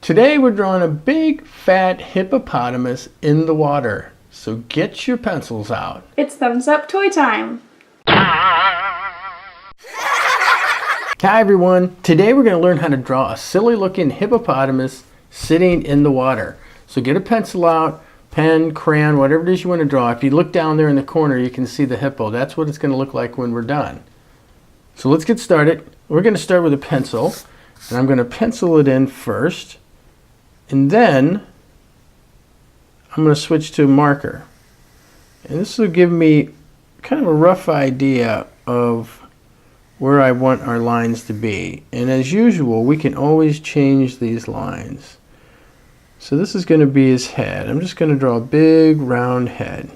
Today we're drawing a big fat hippopotamus in the water. So get your pencils out. It's thumbs up toy time. Hi everyone. Today we're going to learn how to draw a silly looking hippopotamus sitting in the water. So get a pencil out, pen, crayon, whatever it is you want to draw. If you look down there in the corner you can see the hippo. That's what it's going to look like when we're done. So let's get started. We're going to start with a pencil, and I'm going to pencil it in first. And then I'm going to switch to a marker. And this will give me kind of a rough idea of where I want our lines to be. And as usual, we can always change these lines. So this is going to be his head. I'm just going to draw a big round head.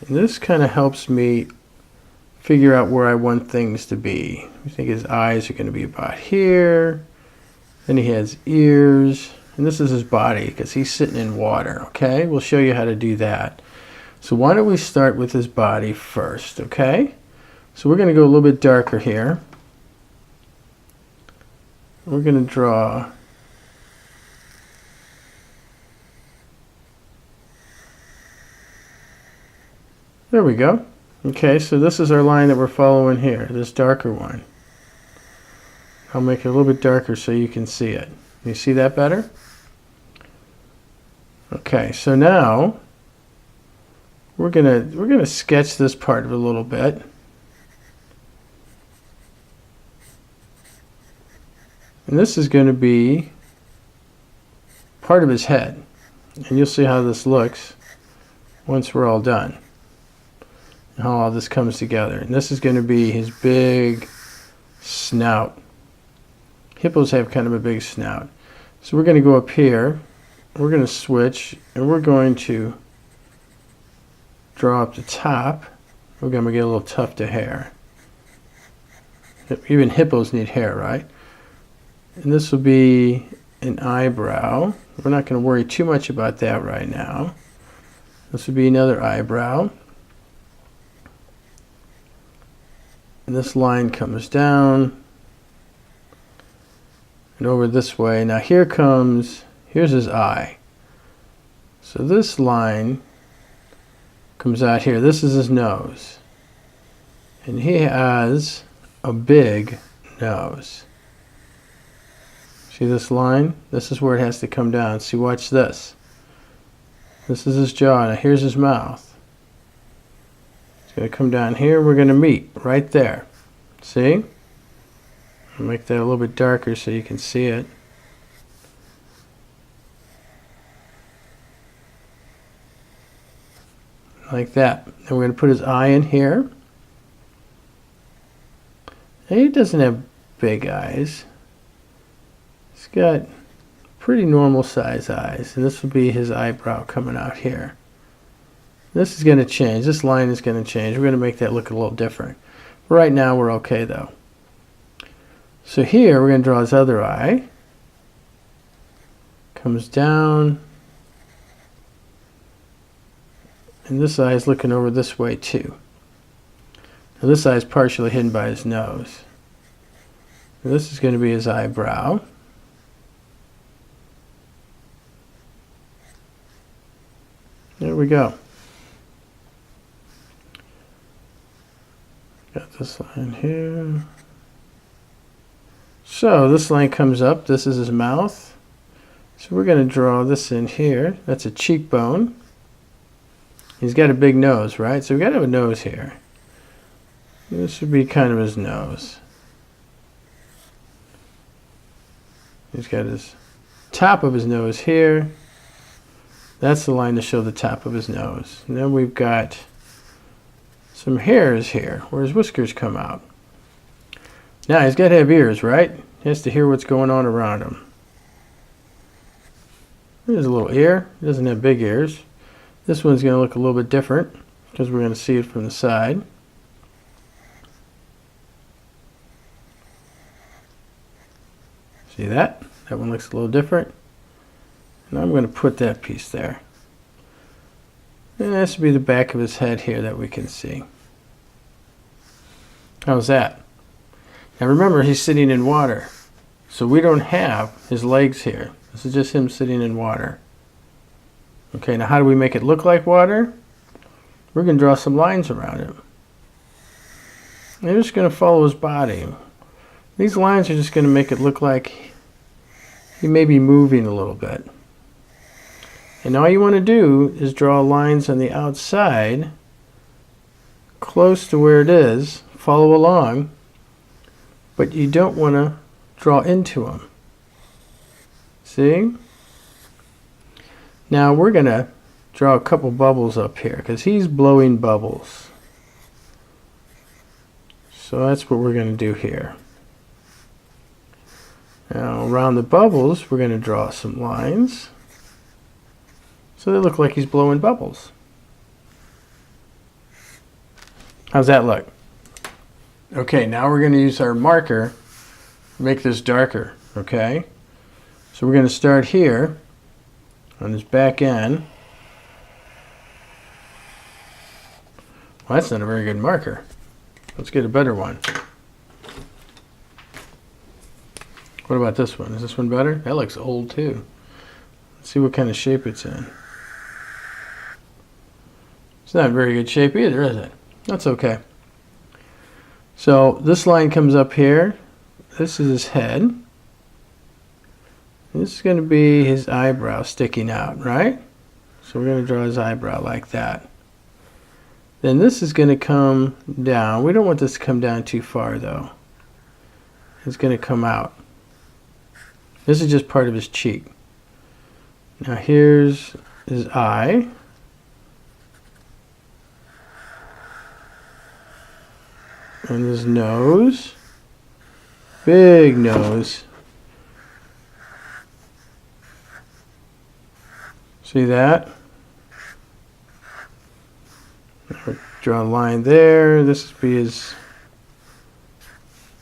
And this kind of helps me figure out where I want things to be. I think his eyes are going to be about here. Then he has ears, and this is his body because he's sitting in water, okay? We'll show you how to do that. So why don't we start with his body first, okay? So we're going to go a little bit darker here. We're going to draw there we go. Okay, so this is our line that we're following here, this darker one. I'll make it a little bit darker so you can see it. You see that better? Okay, so now we're gonna sketch this part of it a little bit. And this is going to be part of his head. And you'll see how this looks once we're all done. And how all this comes together. And this is going to be his big snout. Hippos have kind of a big snout. So we're going to go up here, we're going to switch, and we're going to draw up the top. We're going to get a little tuft of hair. Even hippos need hair, right? And this will be an eyebrow. We're not going to worry too much about that right now. This will be another eyebrow. And this line comes down and over this way. Now here's his eye. So this line comes out here. This is his nose. And he has a big nose. See this line? This is where it has to come down. See, watch this. This is his jaw. Now here's his mouth. It's going to come down here. We're going to meet right there. See? I'll make that a little bit darker so you can see it. Like that. And we're going to put his eye in here. And he doesn't have big eyes. He's got pretty normal size eyes. And this will be his eyebrow coming out here. This is going to change. This line is going to change. We're going to make that look a little different. Right now we're okay though. So here we're going to draw his other eye. Comes down. And this eye is looking over this way too. Now this eye is partially hidden by his nose. And this is going to be his eyebrow. There we go. Got this line here. So this line comes up. This is his mouth. So we're going to draw this in here. That's a cheekbone. He's got a big nose, right? So we've got to have a nose here. This would be kind of his nose. He's got his top of his nose here. That's the line to show the top of his nose. And then we've got some hairs here where his whiskers come out. Now he's got to have ears, right? He has to hear what's going on around him. There's a little ear. He doesn't have big ears. This one's going to look a little bit different because we're going to see it from the side. See that? That one looks a little different. And I'm going to put that piece there. And that should be the back of his head here that we can see. How's that? Now remember, he's sitting in water. So we don't have his legs here. This is just him sitting in water. Okay, now how do we make it look like water? We're going to draw some lines around him. And we're just going to follow his body. These lines are just going to make it look like he may be moving a little bit. And all you want to do is draw lines on the outside close to where it is. Follow along. But you don't want to draw into him. See? Now we're going to draw a couple bubbles up here because he's blowing bubbles. So that's what we're going to do here. Now around the bubbles we're going to draw some lines so they look like he's blowing bubbles. How's that look? Okay, now we're going to use our marker to make this darker. Okay, so we're going to start here on his back end. Well, that's not a very good marker. Let's get a better one. What about this one? Is this one better? That looks old too. Let's see what kind of shape it's in. It's not very good shape either, is it? That's okay. So this line comes up here. This is his head. This is going to be his eyebrow sticking out, right? So we're going to draw his eyebrow like that. Then this is going to come down. We don't want this to come down too far though. It's going to come out. This is just part of his cheek. Now here's his eye. And his nose. Big nose. See that? Draw a line there. This would be his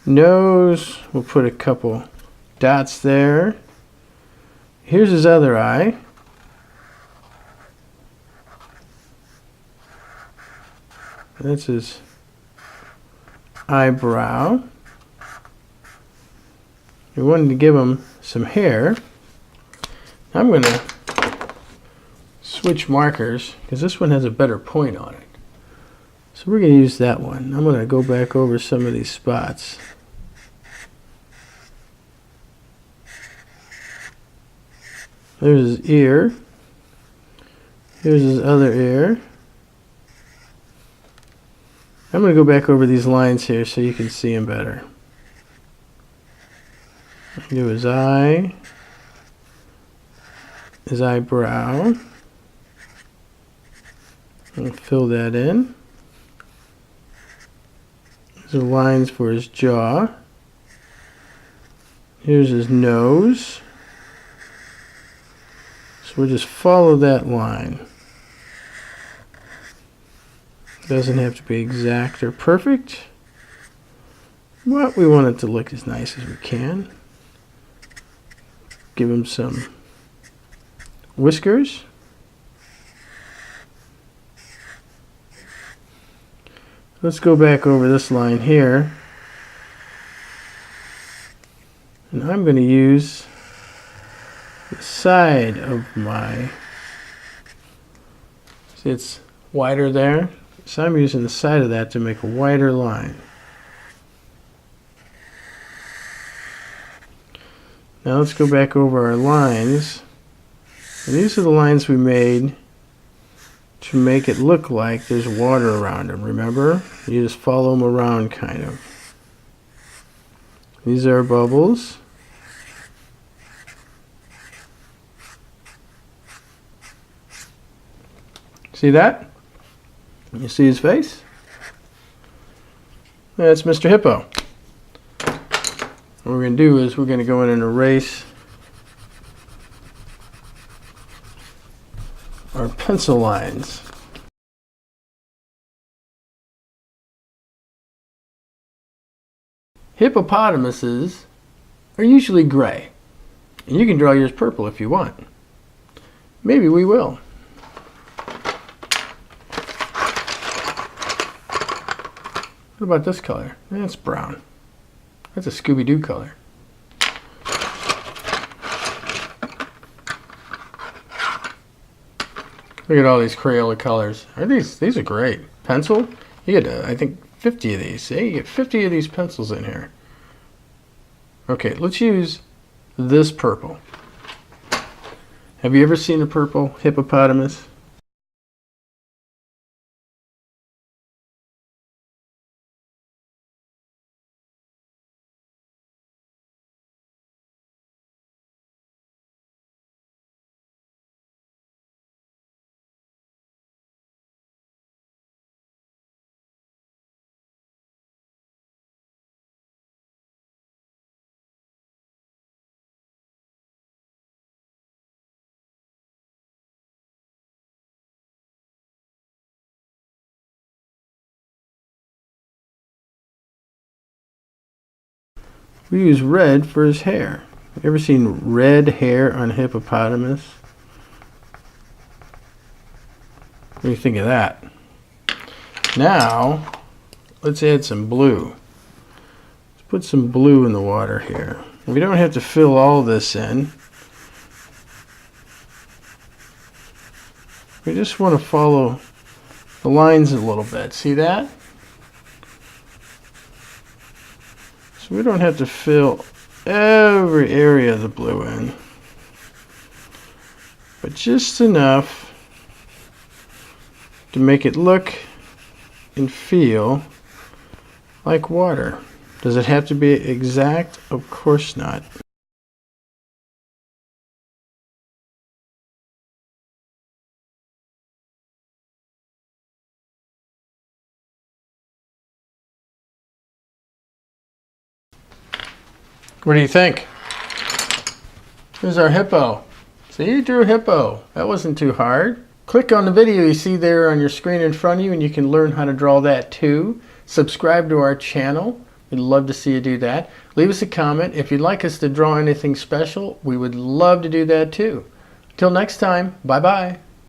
nose. We'll put a couple dots there. Here's his other eye. That's his eyebrow. We wanted to give him some hair. I'm going to switch markers because this one has a better point on it. So we're going to use that one. I'm going to go back over some of these spots. There's his ear. Here's his other ear. I'm going to go back over these lines here so you can see him better. Do his eye, his eyebrow, and fill that in. These are lines for his jaw. Here's his nose. So we'll just follow that line. Doesn't have to be exact or perfect, but we want it to look as nice as we can. Give him some whiskers. Let's go back over this line here. And I'm going to use the side of my, see it's wider there? So I'm using the side of that to make a wider line. Now let's go back over our lines. And these are the lines we made to make it look like there's water around them. Remember? You just follow them around kind of. These are bubbles. See that? You see his face? That's Mr. Hippo. What we're going to do is we're going to go in and erase our pencil lines. Hippopotamuses are usually gray, and you can draw yours purple if you want. Maybe we will. What about this color? That's brown. That's a Scooby-Doo color. Look at all these Crayola colors. These are great. Pencil? You get, I think, 50 of these. See? You get 50 of these pencils in here. Okay, let's use this purple. Have you ever seen a purple hippopotamus? We use red for his hair. You ever seen red hair on a hippopotamus? What do you think of that? Now, let's add some blue. Let's put some blue in the water here. We don't have to fill all this in. We just want to follow the lines a little bit. See that? So we don't have to fill every area of the blue in, but just enough to make it look and feel like water. Does it have to be exact? Of course not. What do you think? Here's our hippo. See, you drew a hippo. That wasn't too hard. Click on the video you see there on your screen in front of you and you can learn how to draw that too. Subscribe to our channel. We'd love to see you do that. Leave us a comment. If you'd like us to draw anything special, we would love to do that too. Until next time, bye-bye.